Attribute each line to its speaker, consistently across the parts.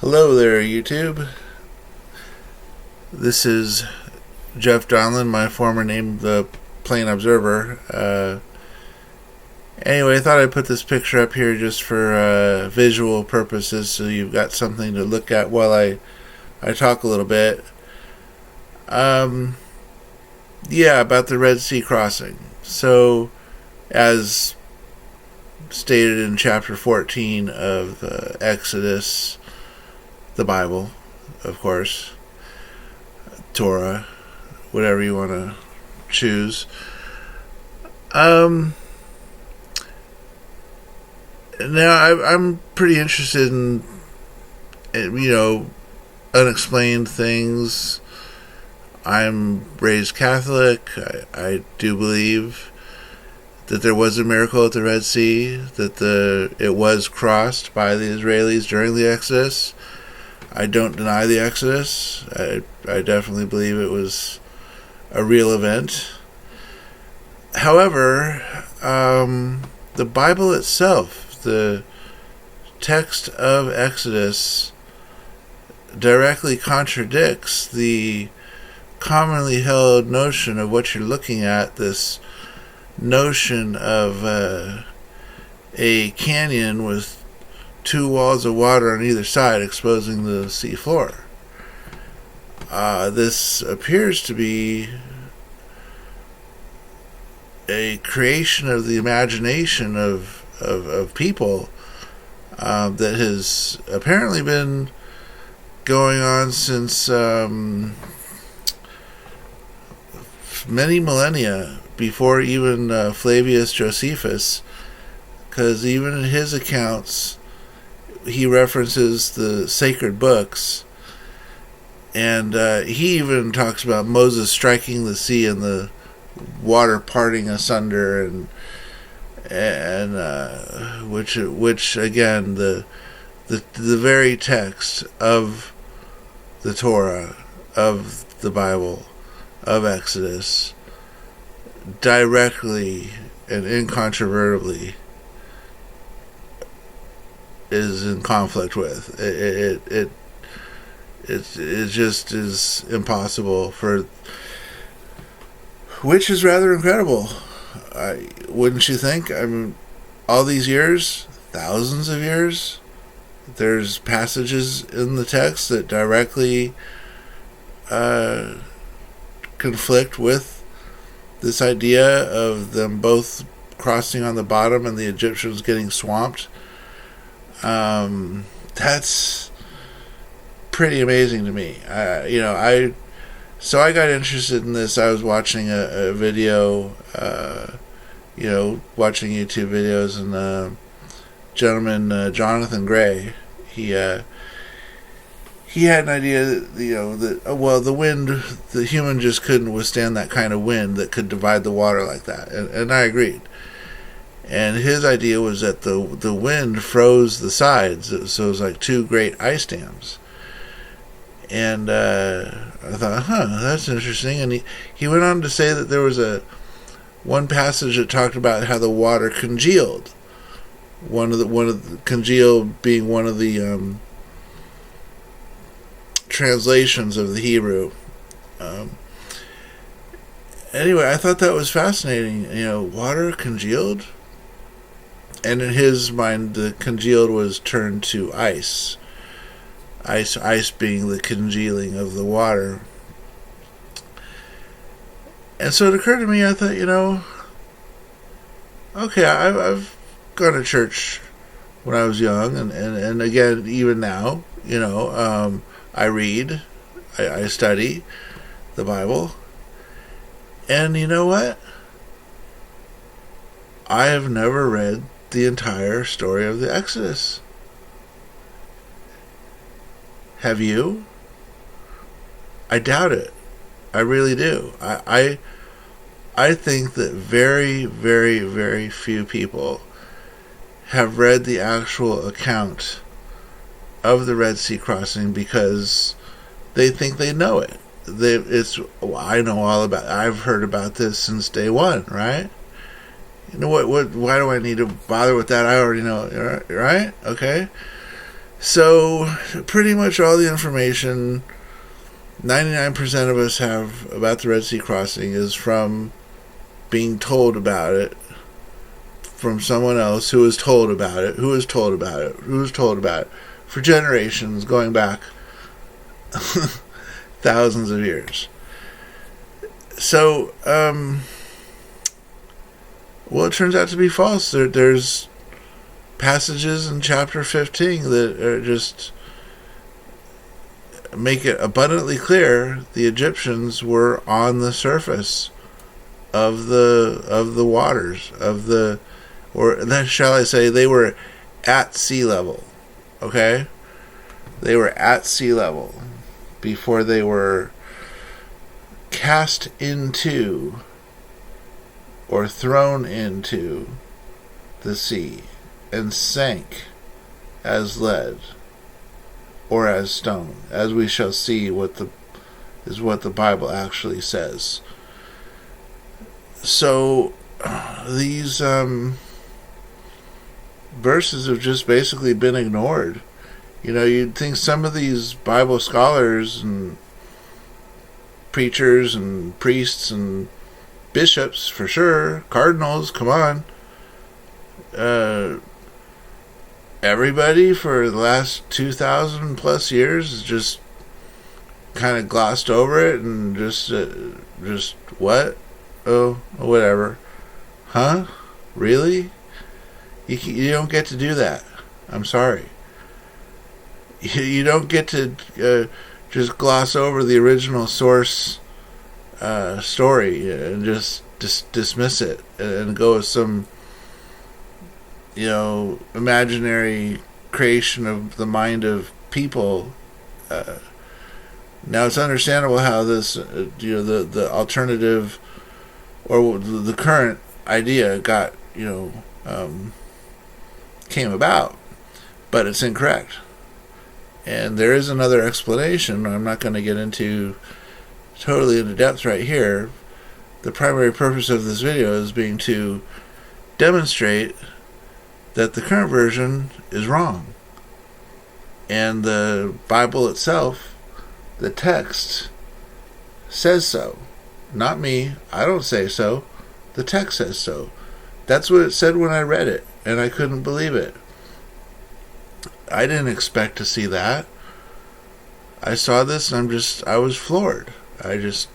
Speaker 1: Hello there, YouTube. This is Jeff Donlin, my former name, the Plain Observer. Anyway, I thought I'd put this picture up here just for visual purposes, so you've got something to look at while I talk a little bit. Yeah, about the Red Sea crossing. So, as stated in chapter 14 of Exodus, the Bible, of course, Torah, whatever you want to choose. Now, I'm pretty interested in, unexplained things. I'm raised Catholic. I do believe that there was a miracle at the Red Sea, that it was crossed by the Israelis during the Exodus. I don't deny the Exodus. I definitely believe it was a real event. However, the Bible itself, the text of Exodus, directly contradicts the commonly held notion of what you're looking at, this notion of a canyon with two walls of water on either side exposing the sea floor. This appears to be a creation of the imagination of people that has apparently been going on since many millennia before even Flavius Josephus, because even in his accounts he references the sacred books, and he even talks about Moses striking the sea and the water parting asunder, and which again, the very text of the Torah, of the Bible, of Exodus, directly and incontrovertibly is in conflict with it just is impossible, which is rather incredible. Wouldn't you think? I mean, all these years, thousands of years, there's passages in the text that directly conflict with this idea of them both crossing on the bottom and the Egyptians getting swamped. That's pretty amazing to me. So I got interested in this. I was watching a video, watching YouTube videos, and gentleman, Jonathan Gray, he had an idea that, the wind, the human just couldn't withstand that kind of wind that could divide the water like that, and I agreed. And his idea was that the wind froze the sides, so it was like two great ice dams. And I thought, that's interesting. And he went on to say that there was one passage that talked about how the water congealed. One of the congeal being one of the translations of the Hebrew. Anyway, I thought that was fascinating. Water congealed. And in his mind, the congealed was turned to ice. Ice being the congealing of the water. And so it occurred to me, I thought, okay, I've gone to church when I was young, and again, even now, I read, I study the Bible, and you know what? I have never read the entire story of the Exodus. Have you? I doubt it. I really do. I think that very, very, very few people have read the actual account of the Red Sea crossing because they think they know it. I know all about it. I've heard about this since day one, right? You know what? Why do I need to bother with that? I already know, right? Okay. So, pretty much all the information 99% of us have about the Red Sea crossing is from being told about it from someone else who was told about it, who was told about it, who was told about it for generations going back thousands of years. So, well, it turns out to be false. There's passages in chapter 15 that are just make it abundantly clear the Egyptians were on the surface of the waters of the, or then shall I say, they were at sea level. Okay, they were at sea level before they were cast into or thrown into the sea and sank as lead or as stone, as we shall see what the Bible actually says. So these verses have just basically been ignored. You know, you'd think some of these Bible scholars and preachers and priests and bishops, for sure, cardinals, come on, everybody for the last 2,000 plus years has just kind of glossed over it and just what? Oh, whatever. Huh? Really? You don't get to do that. I'm sorry. You don't get to just gloss over the original source story and just dismiss it and go with some, imaginary creation of the mind of people. Now it's understandable how this, the alternative or the current idea got, came about, but it's incorrect. And there is another explanation I'm not going to get into totally into depth right here. The primary purpose of this video is being to demonstrate that the current version is wrong. And the Bible itself, the text, says so. Not me. I don't say so. The text says so. That's what it said when I read it, and I couldn't believe it. I didn't expect to see that. I saw this and I was floored. I just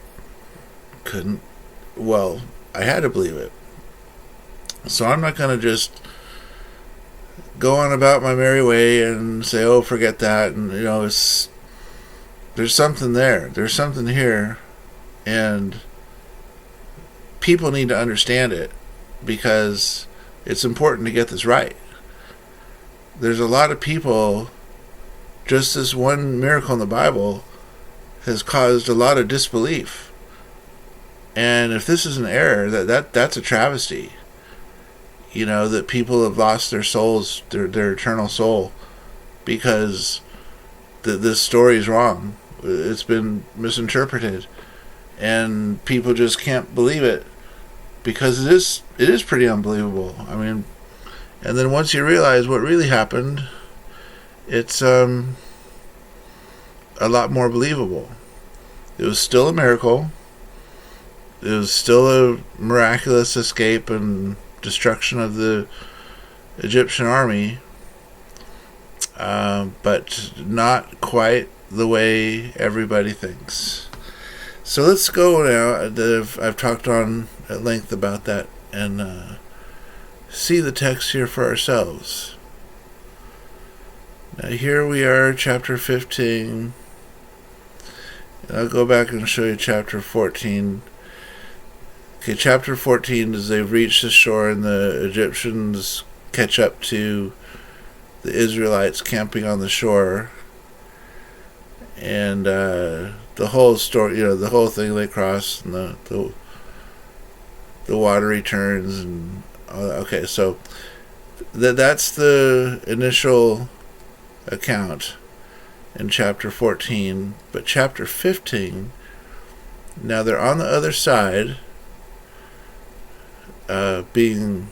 Speaker 1: couldn't, I had to believe it. So I'm not going to just go on about my merry way and say, oh, forget that. And, there's something there. There's something here. And people need to understand it because it's important to get this right. There's a lot of people, just this one miracle in the Bible has caused a lot of disbelief. And if this is an error, that's a travesty. That people have lost their souls, their eternal soul, because this story is wrong. It's been misinterpreted. And people just can't believe it because it is pretty unbelievable. I mean, and then once you realize what really happened, it's a lot more believable. It was still a miracle. It was still a miraculous escape and destruction of the Egyptian army, but not quite the way everybody thinks. So let's go now. I've talked on at length about that and see the text here for ourselves. Now here we are, chapter 15. And I'll go back and show you chapter 14. Okay, chapter 14 is they've reached the shore and the Egyptians catch up to the Israelites camping on the shore. And the whole story, the whole thing, they cross and the water returns and okay, so that's the initial account in chapter 14. But chapter 15, now they're on the other side, being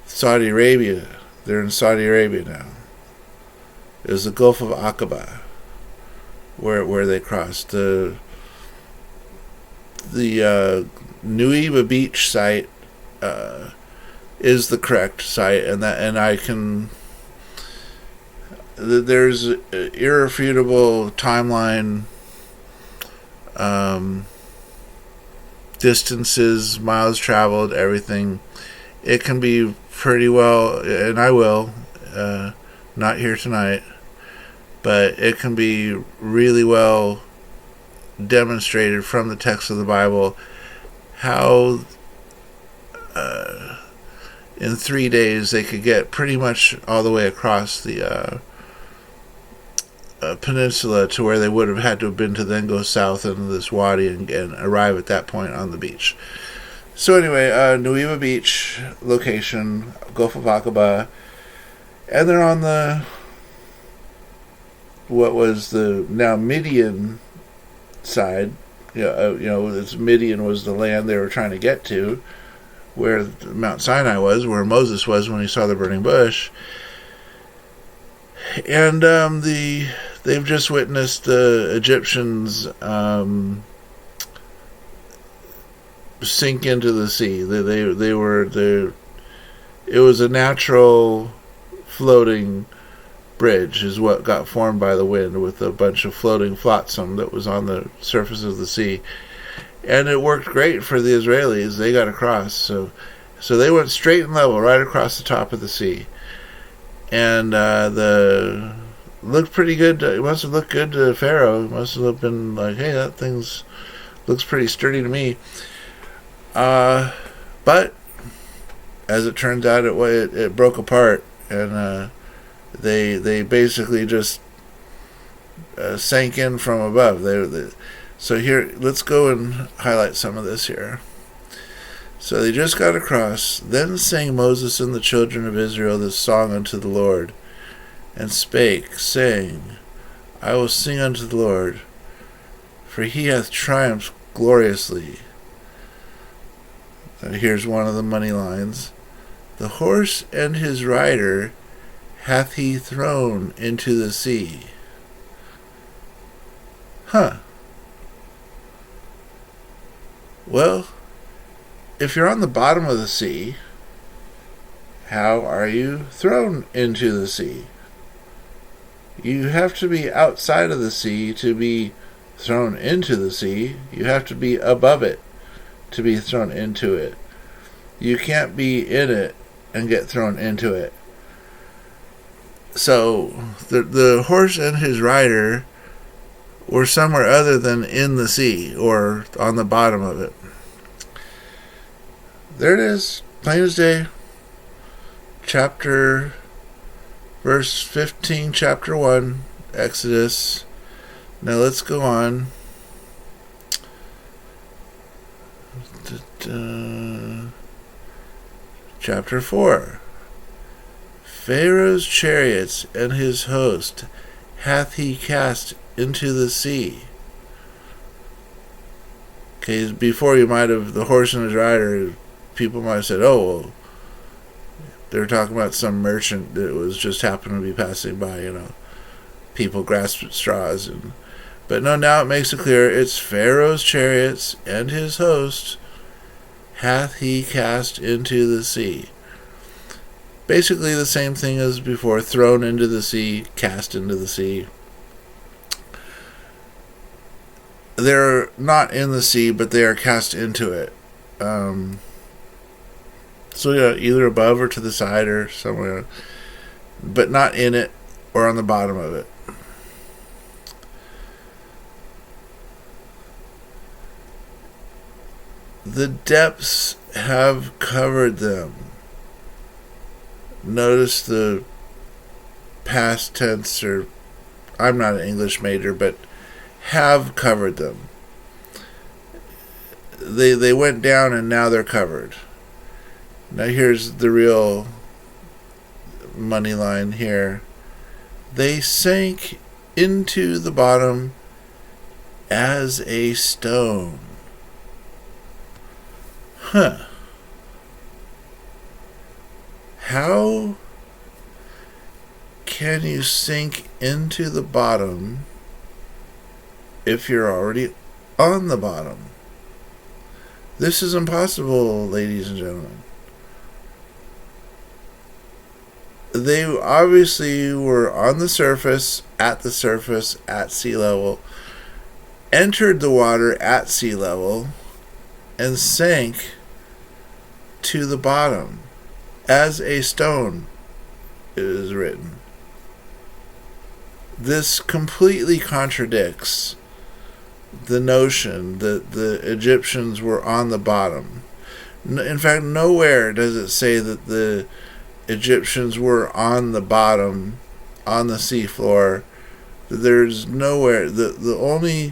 Speaker 1: Saudi Arabia. They're in Saudi Arabia now. It was the Gulf of Aqaba where they crossed. The Nueva Beach site is the correct site, and I can. There's irrefutable timeline, distances, miles traveled, everything. It can be pretty well, and I will, not here tonight, but it can be really well demonstrated from the text of the Bible how in 3 days they could get pretty much all the way across the peninsula to where they would have had to have been to then go south into this wadi and arrive at that point on the beach. So anyway, Nueva Beach location, Gulf of Aqaba, and they're on the what was the now Midian side. Midian was the land they were trying to get to, where Mount Sinai was, where Moses was when he saw the burning bush. And they've just witnessed the Egyptians sink into the sea. It was a natural floating bridge is what got formed by the wind, with a bunch of floating flotsam that was on the surface of the sea, and it worked great for the Israelis. They got across, so they went straight and level right across the top of the sea, and the looked pretty good. It must have looked good to Pharaoh. It must have been like, hey, that thing's looks pretty sturdy to me. But as it turns out, it broke apart, and they basically just sank in from above. So here, let's go and highlight some of this here. So they just got across. Then sang Moses and the children of Israel this song unto the Lord, and spake, saying, I will sing unto the Lord, for he hath triumphed gloriously. Here's one of the money lines. The horse and his rider hath he thrown into the sea. Huh. Well, if you're on the bottom of the sea, how are you thrown into the sea? You have to be outside of the sea to be thrown into the sea. You have to be above it to be thrown into it. You can't be in it and get thrown into it. So the horse and his rider were somewhere other than in the sea or on the bottom of it. There it is, plain as day. Verse 15, chapter 1, Exodus. Now let's go on. Chapter 4. Pharaoh's chariots and his host hath he cast into the sea. Okay, before you might have, the horse and his rider, people might have said, oh, well, they're talking about some merchant that was just happened to be passing by, people grasped at straws. But no, now it makes it clear, it's Pharaoh's chariots and his host hath he cast into the sea. Basically the same thing as before, thrown into the sea, cast into the sea. They're not in the sea, but they are cast into it. So either above or to the side or somewhere, but not in it or on the bottom of it. The depths have covered them. Notice the past tense, or I'm not an English major, but have covered them. They went down and now they're covered. Now here's the real money line here. They sank into the bottom as a stone. Huh. can you sink into the bottom if you're already on the bottom? This is impossible, ladies and gentlemen. They obviously were on the surface, at sea level, entered the water at sea level, and sank to the bottom as a stone, it is written. This completely contradicts the notion that the Egyptians were on the bottom. In fact, nowhere does it say that the Egyptians were on the bottom, on the seafloor. There's nowhere. The only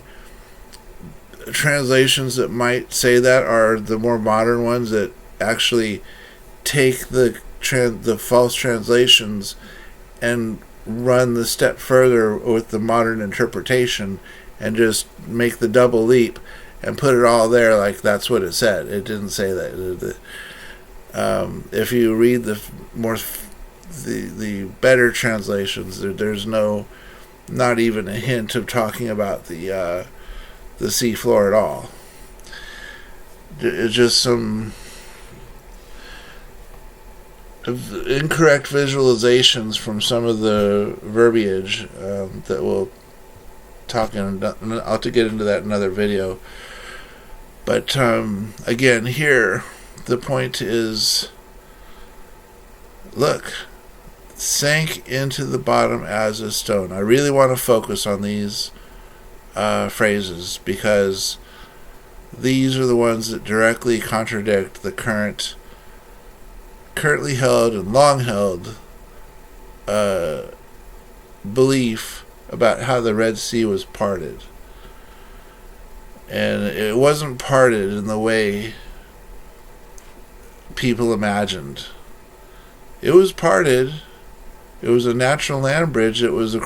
Speaker 1: translations that might say that are the more modern ones that actually take the false translations and run the step further with the modern interpretation and just make the double leap and put it all there like that's what it said. It didn't say that. If you read the better translations, there's not even a hint of talking about the seafloor at all. It's just some incorrect visualizations from some of the verbiage that we'll talk in. I'll have to get into that in another video. But again, here the point is, look, sank into the bottom as a stone. I really want to focus on these phrases because these are the ones that directly contradict the currently held and long held belief about how the Red Sea was parted. And it wasn't parted in the way people imagined. It was parted. It was a natural land bridge. It was a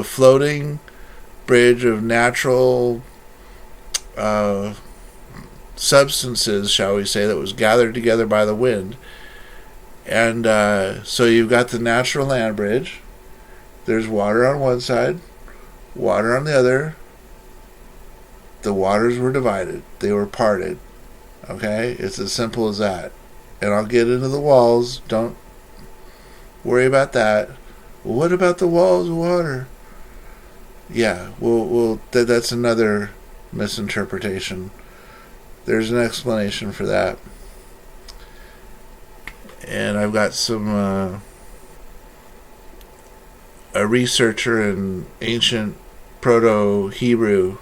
Speaker 1: floating bridge of natural substances, shall we say, that was gathered together by the wind. And so you've got the natural land bridge. There's water on one side, water on the other. The waters were divided. They were parted. Okay? It's as simple as that. And I'll get into the walls. Don't worry about that. Well, what about the walls of water? Yeah, that's another misinterpretation. There's an explanation for that. And I've got some a researcher in ancient Proto-Hebrew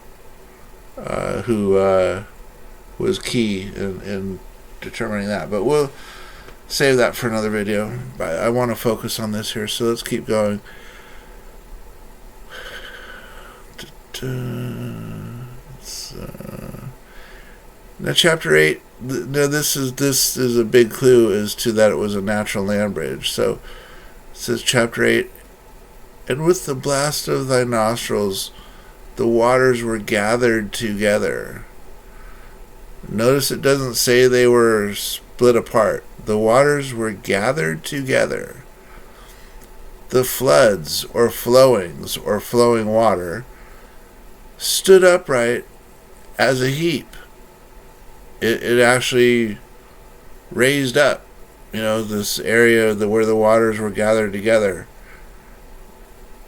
Speaker 1: who was key in determining that. But we'll save that for another video. I want to focus on this here, so let's keep going. Now, chapter 8. Now, this is a big clue as to that it was a natural land bridge. So, it says, chapter 8, and with the blast of thy nostrils, the waters were gathered together. Notice it doesn't say they were split apart. The waters were gathered together. The floods, or flowings, or flowing water, stood upright as a heap. It actually raised up, this area where the waters were gathered together.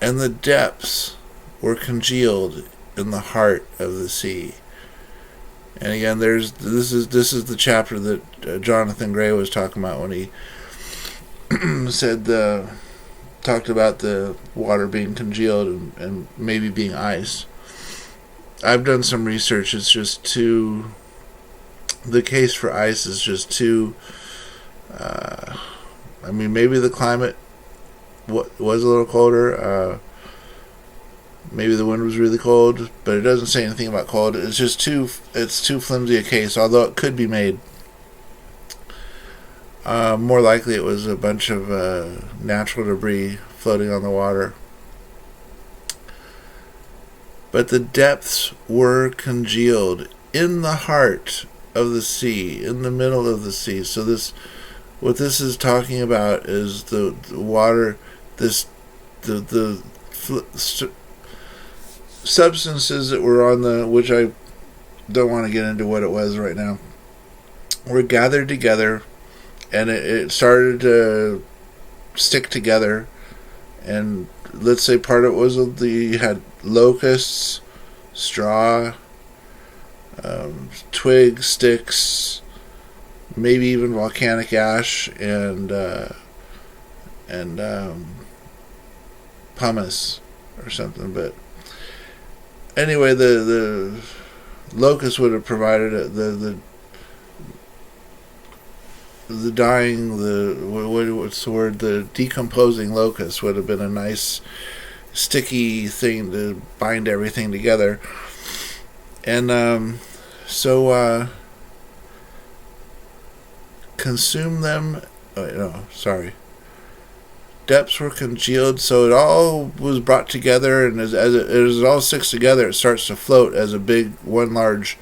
Speaker 1: And the depths were congealed in the heart of the sea. And again, this is the chapter that Jonathan Gray was talking about when he talked about the water being congealed and maybe being iced. I've done some research. It's just the case for ice is just too. Maybe the climate was a little colder. Maybe the wind was really cold, but it doesn't say anything about cold. It's just too flimsy a case, although it could be made. More likely it was a bunch of natural debris floating on the water. But the depths were congealed in the heart of the sea, in the middle of the sea. So what this is talking about is the water, this the substances that were on the, which I don't want to get into what it was right now, were gathered together, and it started to stick together. And let's say part of it was you had locusts, straw, twigs, sticks, maybe even volcanic ash, and pumice or something. But anyway, the locust would have provided the dying, what's the word, the decomposing locust would have been a nice sticky thing to bind everything together. And so consume them. Oh, no, sorry. Depths were congealed, so it all was brought together, and as it all sticks together, it starts to float as a big, one large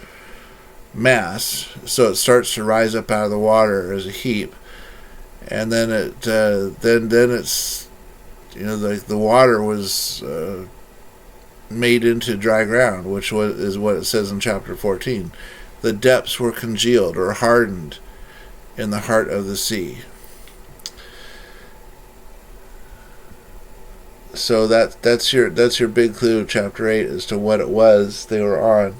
Speaker 1: mass. So it starts to rise up out of the water as a heap, and then then it's, like the water was made into dry ground, which is what it says in chapter 14. The depths were congealed or hardened in the heart of the sea. So that's your big clue of chapter 8 as to what it was they were on.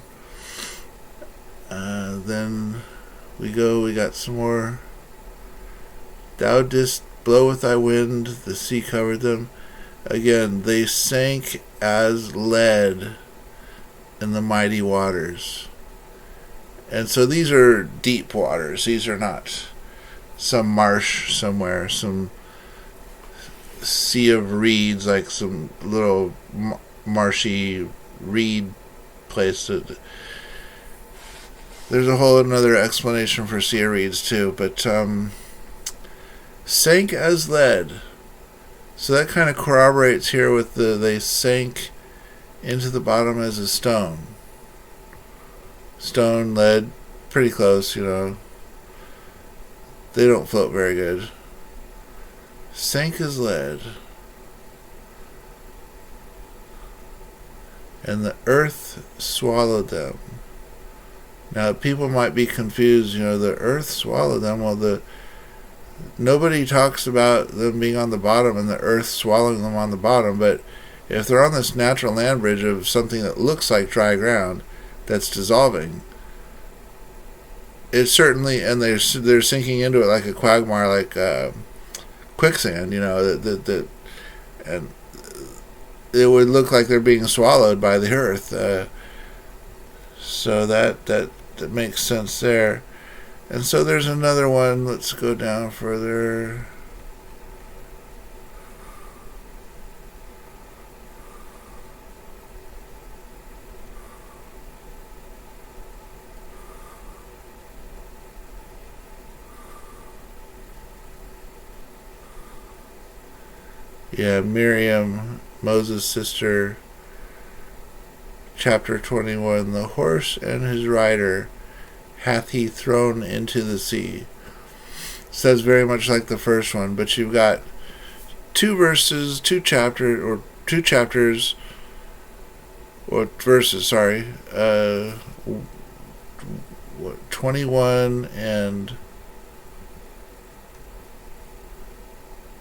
Speaker 1: Then we got some more. Thou didst blow with thy wind, the sea covered them. Again, they sank as lead in the mighty waters. And so these are deep waters. These are not some marsh somewhere, some sea of reeds, like some little marshy reed place. There's a whole another explanation for sea of reeds too, but sank as lead. So that kind of corroborates here with they sank into the bottom as a stone. Stone, lead, pretty close, They don't float very good. Sank as lead. And the earth swallowed them. Now, people might be confused, the earth swallowed them. Well, nobody talks about them being on the bottom and the earth swallowing them on the bottom, but if they're on this natural land bridge of something that looks like dry ground that's dissolving, it's certainly, and they're sinking into it like a quagmire, like quicksand, and it would look like they're being swallowed by the earth. So that makes sense there. And so there's another one. Let's go down further. Yeah, Miriam, Moses' sister, chapter 21. The horse and his rider hath he thrown into the sea. Says very much like the first one, but you've got two verses, two chapters, or verses, sorry, 21 and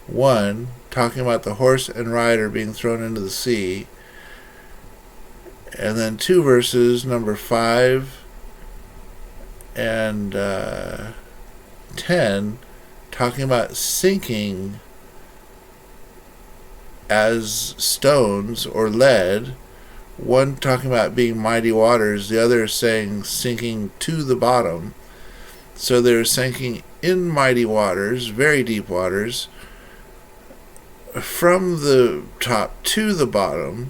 Speaker 1: 1, talking about the horse and rider being thrown into the sea, and then two verses, number 5 and 10, talking about sinking as stones or lead. One talking about being mighty waters, the other saying sinking to the bottom. So they're sinking in mighty waters, very deep waters, from the top to the bottom.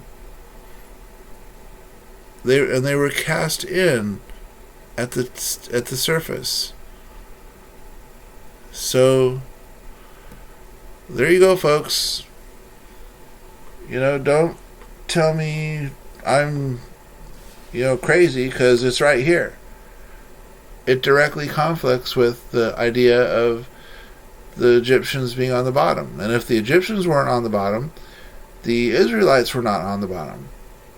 Speaker 1: They were cast in at the surface. So there you go, folks. Don't tell me I'm crazy, because it's right here. It directly conflicts with the idea of the Egyptians being on the bottom. And if the Egyptians weren't on the bottom, the Israelites were not on the bottom.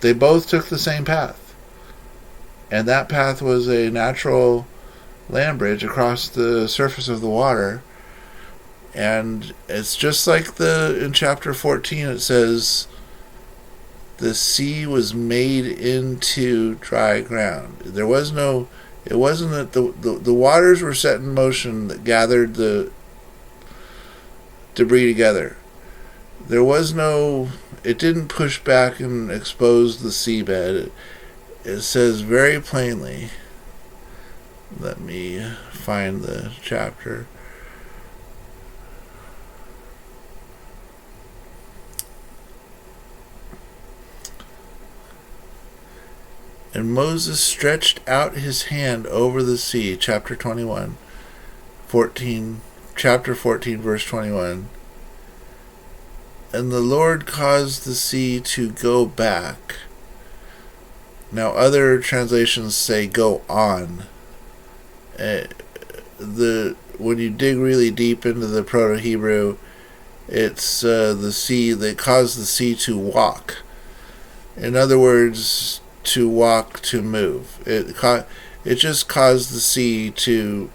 Speaker 1: They both took the same path. And that path was a natural land bridge across the surface of the water. And it's just like in chapter 14 it says, the sea was made into dry ground. It wasn't that the waters were set in motion that gathered the debris together. It didn't push back and expose the seabed. It says very plainly, let me find the chapter. And Moses stretched out his hand over the sea, chapter 14, verse 21. And the Lord caused the sea to go back. Now other translations say go on. When you dig really deep into the Proto-Hebrew, it's the sea, they caused the sea to walk. In other words, to walk, to move. It just caused the sea to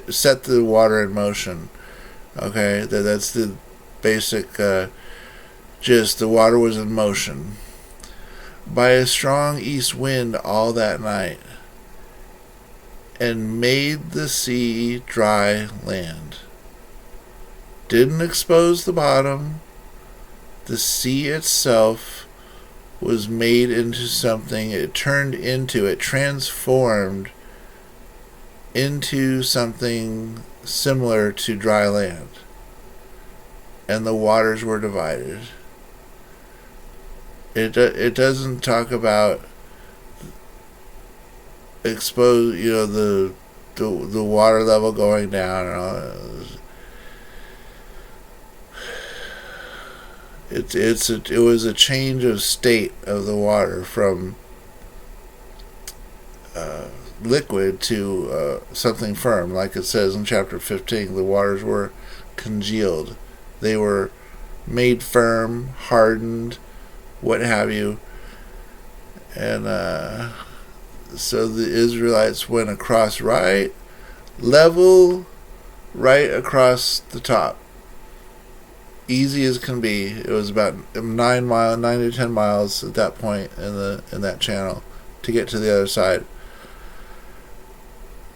Speaker 1: set the water in motion. Okay, that's the basic gist. The water was in motion by a strong east wind all that night, and made the sea dry land. Didn't expose the bottom. The sea itself was made into something. It transformed into something similar to dry land. And the waters were divided. It doesn't talk about the water level going down and all. It was a change of state of the water from liquid to something firm, like it says in chapter 15. The waters were congealed; they were made firm, hardened, what have you. And so the Israelites went across right across the top. Easy as can be. It was about 9 to 10 miles at that point in that channel to get to the other side.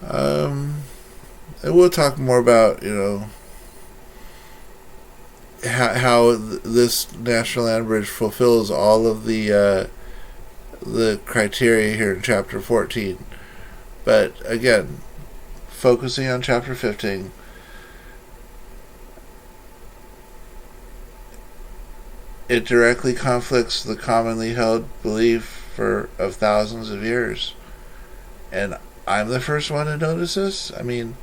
Speaker 1: And we'll talk more about how this National Land Bridge fulfills all of the criteria here in chapter 14. But again, focusing on chapter 15. It directly conflicts the commonly held belief of thousands of years. And I'm the first one to notice this. I mean,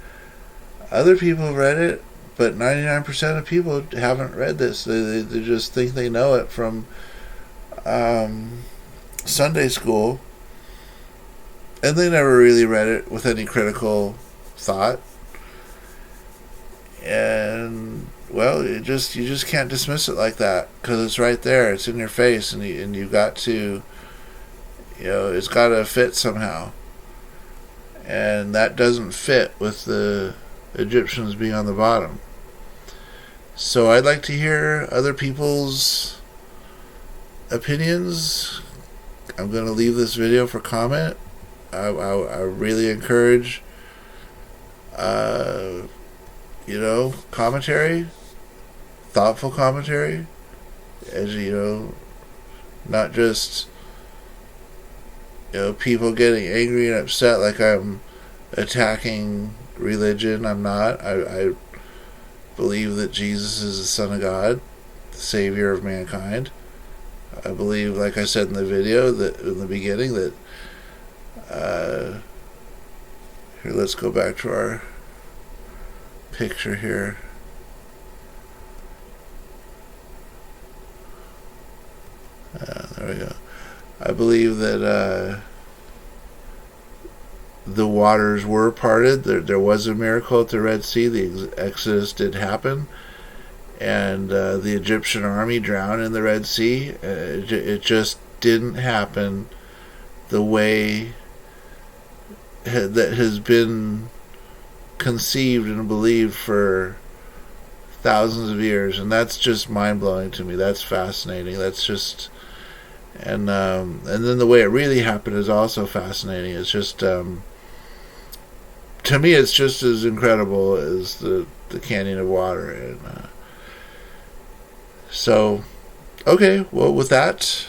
Speaker 1: other people have read it, but 99% of people haven't read this. They just think they know it from Sunday school. And they never really read it with any critical thought. And well, you just can't dismiss it like that, because it's right there, it's in your face, and you've got to, it's got to fit somehow, and that doesn't fit with the Egyptians being on the bottom. So I'd like to hear other people's opinions. I'm going to leave this video for comment. I really encourage commentary, thoughtful commentary, as not just people getting angry and upset like I'm attacking religion. I'm not. I believe that Jesus is the Son of God, the Savior of mankind. I believe, like I said in the video, that in the beginning, that here, let's go back to our picture here. There we go. I believe that the waters were parted. There was a miracle at the Red Sea. The Exodus did happen, and the Egyptian army drowned in the Red Sea. It just didn't happen the way that has been conceived and believed for thousands of years, and that's just mind-blowing to me. That's fascinating. That's just, and then the way it really happened is also fascinating. It's just, to me, it's just as incredible as the canyon of water. And so, okay, well, with that,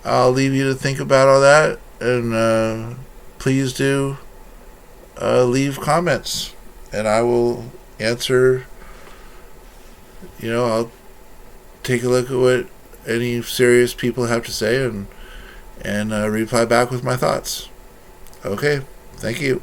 Speaker 1: I'll leave you to think about all that, and please do leave comments, and I will answer. I'll take a look at what any serious people have to say, and reply back with my thoughts. Okay, thank you.